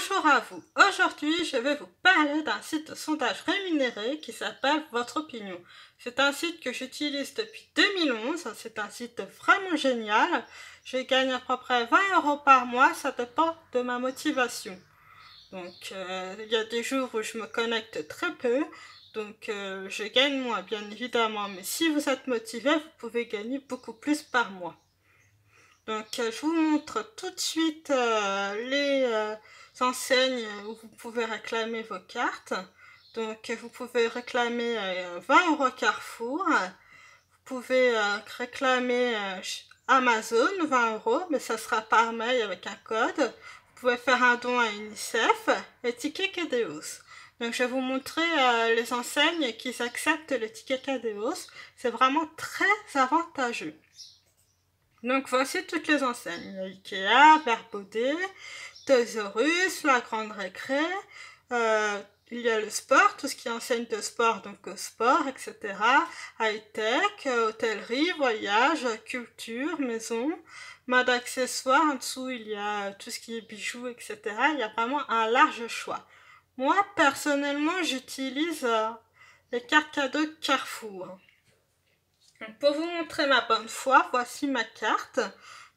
Bonjour à vous. Aujourd'hui, je vais vous parler d'un site de sondage rémunéré qui s'appelle Votre Opinion. C'est un site que j'utilise depuis 2011. C'est un site vraiment génial. Je gagne à peu près 20 € par mois. Ça dépend de ma motivation. Donc, il y a des jours où je me connecte très peu. Donc, je gagne moins, bien évidemment. Mais si vous êtes motivé, vous pouvez gagner beaucoup plus par mois. Donc, je vous montre tout de suite les enseignes où vous pouvez réclamer vos cartes. Donc, vous pouvez réclamer 20 € Carrefour. Vous pouvez réclamer Amazon 20 €, mais ça sera par mail avec un code. Vous pouvez faire un don à UNICEF et ticket Cadeos. Donc, je vais vous montrer les enseignes qui acceptent le ticket Cadeos. C'est vraiment très avantageux. Donc voici toutes les enseignes, Ikea, Verbaudet, Toys R Us, La Grande Récré, il y a le sport, tout ce qui est enseigne de sport, donc sport, etc. High-tech, hôtellerie, voyage, culture, maison, mode accessoires, en dessous il y a tout ce qui est bijoux, etc. Il y a vraiment un large choix. Moi, personnellement, j'utilise les cartes cadeaux Carrefour. Donc, pour vous montrer ma bonne foi, voici ma carte.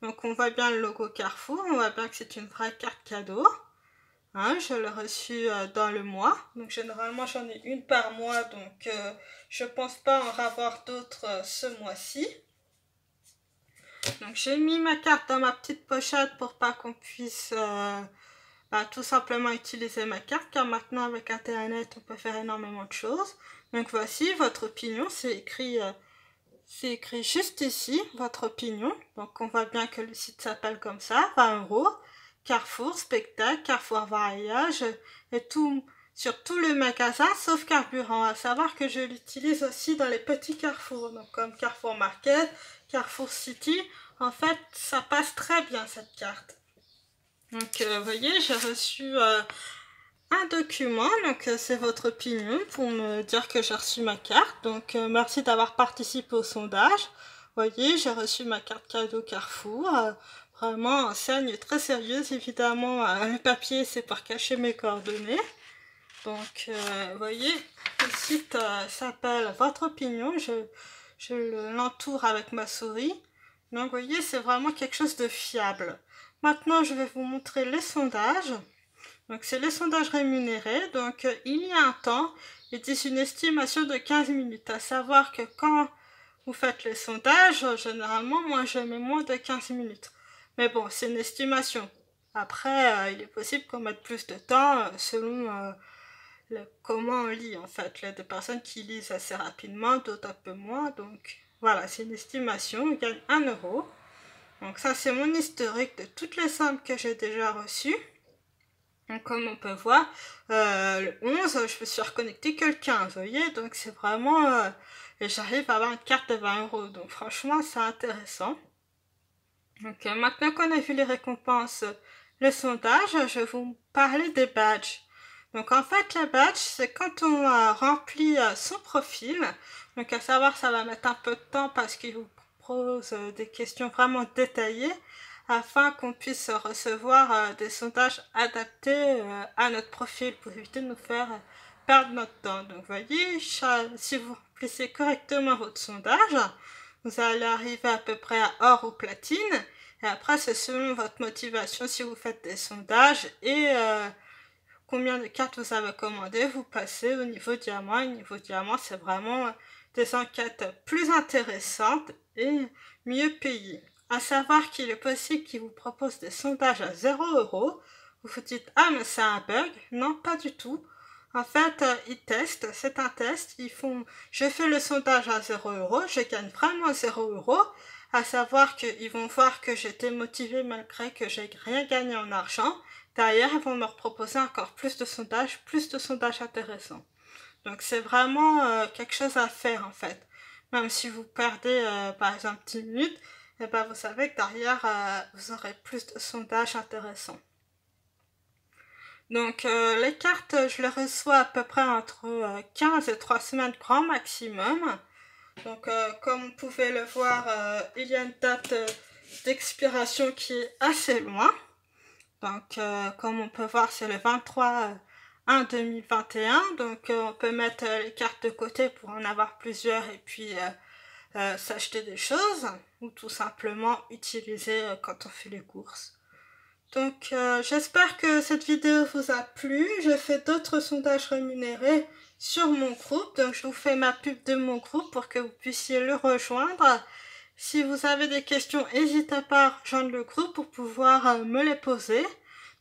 Donc on voit bien le logo Carrefour, on voit bien que c'est une vraie carte cadeau. Hein, je l'ai reçue dans le mois. Donc généralement j'en ai une par mois, donc je pense pas en avoir d'autres ce mois-ci. Donc j'ai mis ma carte dans ma petite pochette pour pas qu'on puisse tout simplement utiliser ma carte, car maintenant avec internet on peut faire énormément de choses. Donc voici votre opinion, c'est écrit juste ici, votre opinion. Donc on voit bien que le site s'appelle comme ça, 20 €. Carrefour, spectacle, Carrefour voyage, et tout, sur tout le magasin, sauf carburant. À savoir que je l'utilise aussi dans les petits carrefours, donc comme Carrefour Market, Carrefour City. En fait, ça passe très bien cette carte. Donc vous voyez, j'ai reçu un document, donc c'est votre opinion pour me dire que j'ai reçu ma carte. Donc merci d'avoir participé au sondage. Vous voyez, j'ai reçu ma carte cadeau Carrefour. Vraiment enseigne très sérieuse, évidemment. Le papier, c'est pour cacher mes coordonnées. Donc vous voyez, le site s'appelle Votre Opinion. Je l'entoure avec ma souris. Donc vous voyez, c'est vraiment quelque chose de fiable. Maintenant, je vais vous montrer les sondages. Donc c'est les sondages rémunérés. Donc il y a un temps, ils disent une estimation de 15 minutes. À savoir que quand vous faites les sondages, généralement, moi je mets moins de 15 minutes. Mais bon, c'est une estimation. Après, il est possible qu'on mette plus de temps selon comment on lit en fait. Il y a des personnes qui lisent assez rapidement, d'autres un peu moins. Donc voilà, c'est une estimation. On gagne 1 €. Donc ça, c'est mon historique de toutes les sommes que j'ai déjà reçues. Donc comme on peut voir, le 11, je me suis reconnectée que le 15, vous voyez, donc c'est vraiment... et j'arrive à avoir une carte de 20 €, donc franchement, c'est intéressant. Donc maintenant qu'on a vu les récompenses, le sondage, je vais vous parler des badges. Donc en fait, les badges, c'est quand on remplit son profil. Donc à savoir, ça va mettre un peu de temps parce qu'il vous propose des questions vraiment détaillées, afin qu'on puisse recevoir des sondages adaptés à notre profil pour éviter de nous faire perdre notre temps. Donc vous voyez, si vous remplissez correctement votre sondage, vous allez arriver à peu près à or ou platine. Et après, c'est selon votre motivation si vous faites des sondages et combien de cartes vous avez commandé, vous passez au niveau diamant. Et niveau diamant, c'est vraiment des enquêtes plus intéressantes et mieux payées. À savoir qu'il est possible qu'ils vous proposent des sondages à 0 €. Vous vous dites, ah mais c'est un bug. Non, pas du tout. En fait, ils testent, c'est un test. Je fais le sondage à 0 €, je gagne vraiment 0 €. À savoir qu'ils vont voir que j'étais motivée malgré que j'ai rien gagné en argent. Derrière, ils vont me proposer encore plus de sondages intéressants. Donc c'est vraiment quelque chose à faire en fait. Même si vous perdez par exemple 10 minutes, et ben vous savez que derrière vous aurez plus de sondages intéressants. Donc les cartes, je les reçois à peu près entre 15 et 3 semaines grand maximum. Donc comme vous pouvez le voir, il y a une date d'expiration qui est assez loin. Donc, comme on peut voir, c'est le 23/1/2021. Donc, on peut mettre les cartes de côté pour en avoir plusieurs et puis s'acheter des choses ou tout simplement utiliser quand on fait les courses. Donc, j'espère que cette vidéo vous a plu. Je fais d'autres sondages rémunérés sur mon groupe. Donc, je vous fais ma pub de mon groupe pour que vous puissiez le rejoindre. Si vous avez des questions, n'hésitez pas à rejoindre le groupe pour pouvoir me les poser.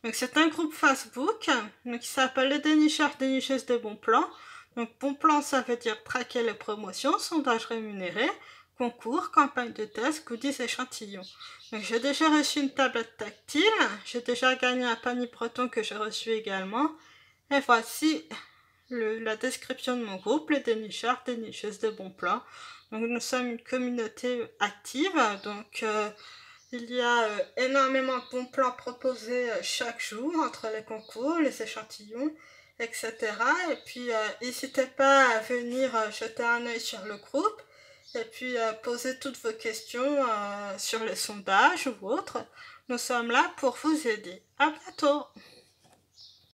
Donc, c'est un groupe Facebook qui s'appelle les dénicheurs, dénicheuses de bons plans. Donc, bon plan, ça veut dire traquer les promotions, sondages rémunérés, concours, campagne de test, goodies, échantillons. Donc, j'ai déjà reçu une tablette tactile. J'ai déjà gagné un panier breton que j'ai reçu également. Et voici la description de mon groupe, les dénicheurs, dénicheuses de bons plans. Donc, nous sommes une communauté active. Donc, il y a énormément de bons plans proposés chaque jour entre les concours, les échantillons, etc. Et puis, n'hésitez pas à venir jeter un œil sur le groupe et puis poser toutes vos questions sur les sondages ou autres. Nous sommes là pour vous aider. À bientôt!